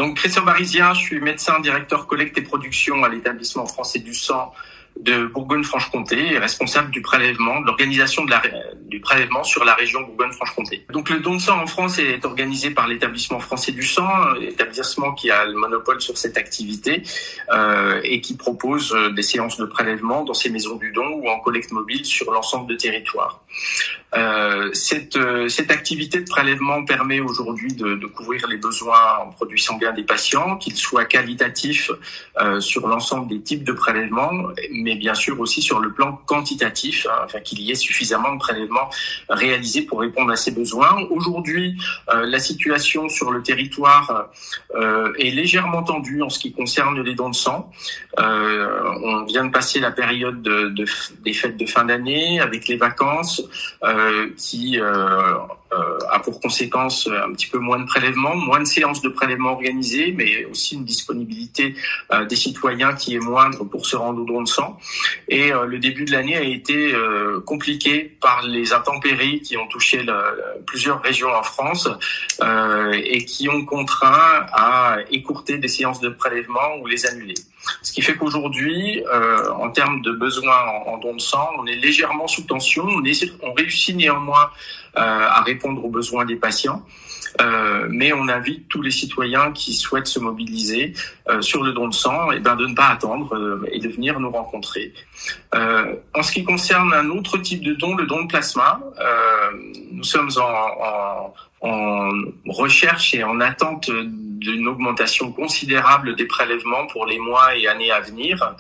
Donc Christian Barizien, je suis médecin directeur collecte et production à l'établissement français du sang de Bourgogne-Franche-Comté et responsable du prélèvement, de l'organisation du prélèvement sur la région Bourgogne-Franche-Comté. Donc le don de sang en France est organisé par l'établissement français du sang, l'établissement qui a le monopole sur cette activité et qui propose des séances de prélèvement dans ses maisons du don ou en collecte mobile sur l'ensemble du territoire. Cette activité de prélèvement permet aujourd'hui de couvrir les besoins en produits sanguins des patients, qu'ils soient qualitatifs sur l'ensemble des types de prélèvements, mais bien sûr aussi sur le plan quantitatif, afin qu'il y ait suffisamment de prélèvements réalisés pour répondre à ces besoins. Aujourd'hui, la situation sur le territoire est légèrement tendue en ce qui concerne les dons de sang. On vient de passer la période des fêtes de fin d'année avec les vacances qui a pour conséquence un petit peu moins de prélèvements, moins de séances de prélèvements organisées, mais aussi une disponibilité des citoyens qui est moindre pour se rendre au don de sang. Et le début de l'année a été compliqué par les intempéries qui ont touché plusieurs régions en France et qui ont contraint à écourter des séances de prélèvement ou les annuler. Ce qui fait qu'aujourd'hui, en termes de besoins en don de sang, on est légèrement sous tension. On réussit néanmoins à répondre aux besoins des patients, mais on invite tous les citoyens qui souhaitent se mobiliser sur le don de sang de ne pas attendre et de venir nous rencontrer. En ce qui concerne un autre type de don, le don de plasma, nous sommes en recherche et en attente d'une augmentation considérable des prélèvements pour les mois et années à venir,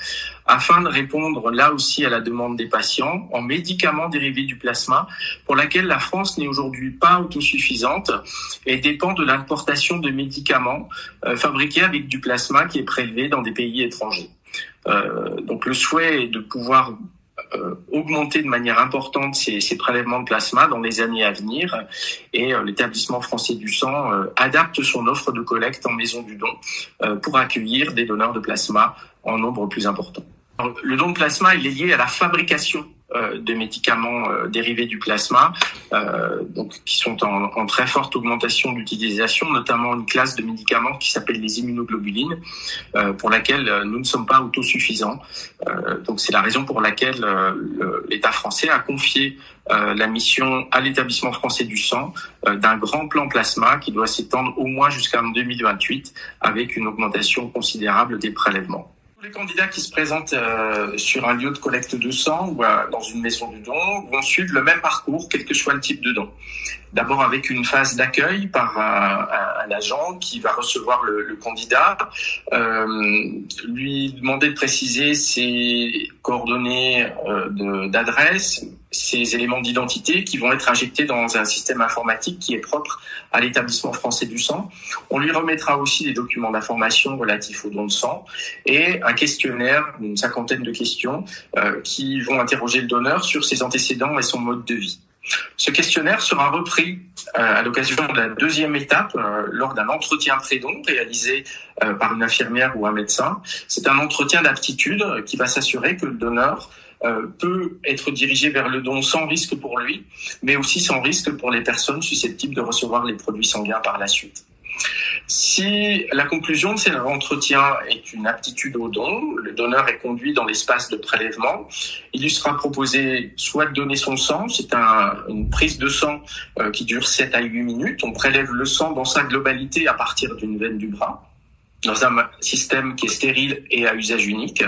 afin de répondre là aussi à la demande des patients en médicaments dérivés du plasma, pour laquelle la France n'est aujourd'hui pas autosuffisante et dépend de l'importation de médicaments fabriqués avec du plasma qui est prélevé dans des pays étrangers. Donc le souhait est de pouvoir augmenter de manière importante ces prélèvements de plasma dans les années à venir, et l'établissement français du sang adapte son offre de collecte en maison du don pour accueillir des donneurs de plasma en nombre plus important. Le don de plasma, il est lié à la fabrication de médicaments dérivés du plasma, donc qui sont en très forte augmentation d'utilisation, notamment une classe de médicaments qui s'appelle les immunoglobulines, pour laquelle nous ne sommes pas autosuffisants. Donc c'est la raison pour laquelle l'État français a confié la mission à l'établissement français du sang d'un grand plan plasma qui doit s'étendre au moins jusqu'en 2028 avec une augmentation considérable des prélèvements. Tous les candidats qui se présentent sur un lieu de collecte de sang ou dans une maison du don vont suivre le même parcours, quel que soit le type de don. D'abord avec une phase d'accueil par un agent qui va recevoir le candidat, lui demander de préciser ses coordonnées d'adresse, ces éléments d'identité qui vont être injectés dans un système informatique qui est propre à l'établissement français du sang. On lui remettra aussi des documents d'information relatifs au don de sang et un questionnaire, une cinquantaine de questions qui vont interroger le donneur sur ses antécédents et son mode de vie. Ce questionnaire sera repris à l'occasion de la deuxième étape lors d'un entretien pré-don réalisé par une infirmière ou un médecin. C'est un entretien d'aptitude qui va s'assurer que le donneur peut être dirigé vers le don sans risque pour lui, mais aussi sans risque pour les personnes susceptibles de recevoir les produits sanguins par la suite. Si la conclusion de cet entretien est une aptitude au don, le donneur est conduit dans l'espace de prélèvement. Il lui sera proposé soit de donner son sang, c'est une prise de sang qui dure 7 à 8 minutes. On prélève le sang dans sa globalité à partir d'une veine du bras, dans un système qui est stérile et à usage unique.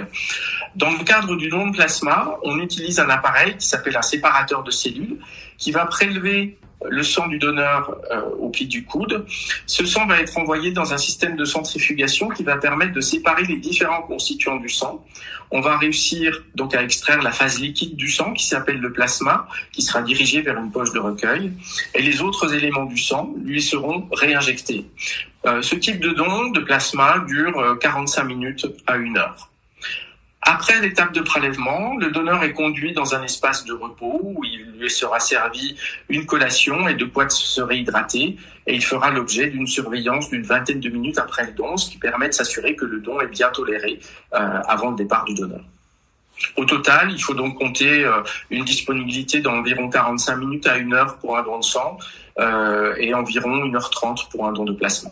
Dans le cadre du don de plasma, on utilise un appareil qui s'appelle un séparateur de cellules qui va prélever le sang du donneur au pied du coude. Ce sang va être envoyé dans un système de centrifugation qui va permettre de séparer les différents constituants du sang. On va réussir donc à extraire la phase liquide du sang qui s'appelle le plasma, qui sera dirigé vers une poche de recueil, et les autres éléments du sang lui seront réinjectés. Ce type de don de plasma dure 45 minutes à 1 heure. Après l'étape de prélèvement, le donneur est conduit dans un espace de repos où il lui sera servi une collation et de quoi se réhydrater, et il fera l'objet d'une surveillance d'une vingtaine de minutes après le don, ce qui permet de s'assurer que le don est bien toléré avant le départ du donneur. Au total, il faut donc compter une disponibilité d'environ 45 minutes à 1 heure pour un don de sang et environ 1h30 pour un don de plasma.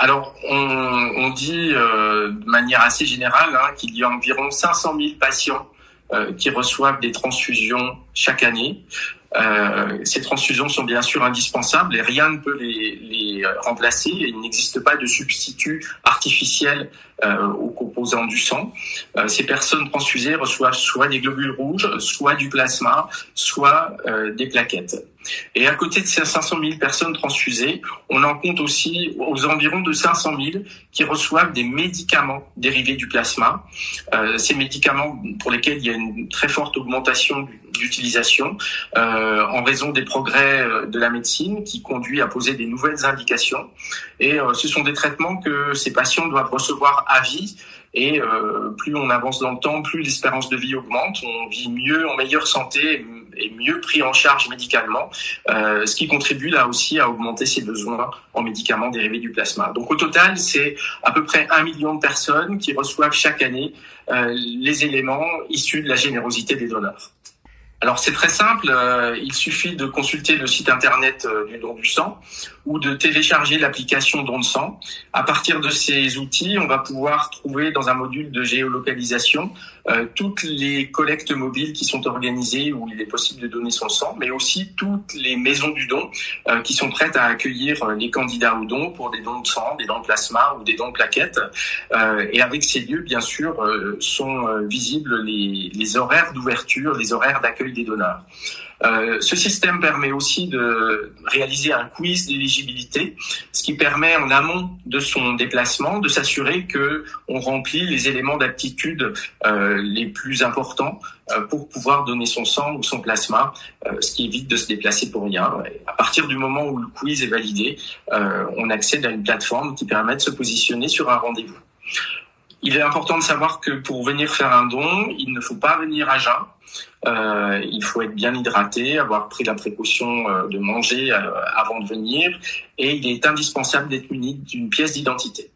Alors, on dit de manière assez générale qu'il y a environ 500 000 patients qui reçoivent des transfusions chaque année. Ces transfusions sont bien sûr indispensables et rien ne peut les remplacer. Il n'existe pas de substitut artificiel aux composants du sang. Ces personnes transfusées reçoivent soit des globules rouges, soit du plasma, soit des plaquettes. Et à côté de ces 500 000 personnes transfusées, on en compte aussi aux environs de 500 000 qui reçoivent des médicaments dérivés du plasma. Ces médicaments pour lesquels il y a une très forte augmentation d'utilisation en raison des progrès de la médecine qui conduit à poser des nouvelles indications. Et ce sont des traitements que ces patients doivent recevoir à vie. Et plus on avance dans le temps, plus l'espérance de vie augmente. On vit mieux, en meilleure santé et mieux pris en charge médicalement, ce qui contribue là aussi à augmenter ses besoins en médicaments dérivés du plasma. Donc au total, c'est à peu près 1 million de personnes qui reçoivent chaque année les éléments issus de la générosité des donneurs. Alors c'est très simple, il suffit de consulter le site internet du don du sang ou de télécharger l'application Don de sang. À partir de ces outils, on va pouvoir trouver dans un module de géolocalisation toutes les collectes mobiles qui sont organisées où il est possible de donner son sang, mais aussi toutes les maisons du don qui sont prêtes à accueillir les candidats au don pour des dons de sang, des dons de plasma ou des dons de plaquettes. Et avec ces lieux, bien sûr, sont visibles les horaires d'ouverture, les horaires d'accueil des donneurs. Ce système permet aussi de réaliser un quiz d'éligibilité, ce qui permet en amont de son déplacement de s'assurer que on remplit les éléments d'aptitude les plus importants pour pouvoir donner son sang ou son plasma, ce qui évite de se déplacer pour rien. Et à partir du moment où le quiz est validé, on accède à une plateforme qui permet de se positionner sur un rendez-vous. Il est important de savoir que pour venir faire un don, il ne faut pas venir à jeun. Il faut être bien hydraté, avoir pris la précaution de manger avant de venir, et il est indispensable d'être muni d'une pièce d'identité.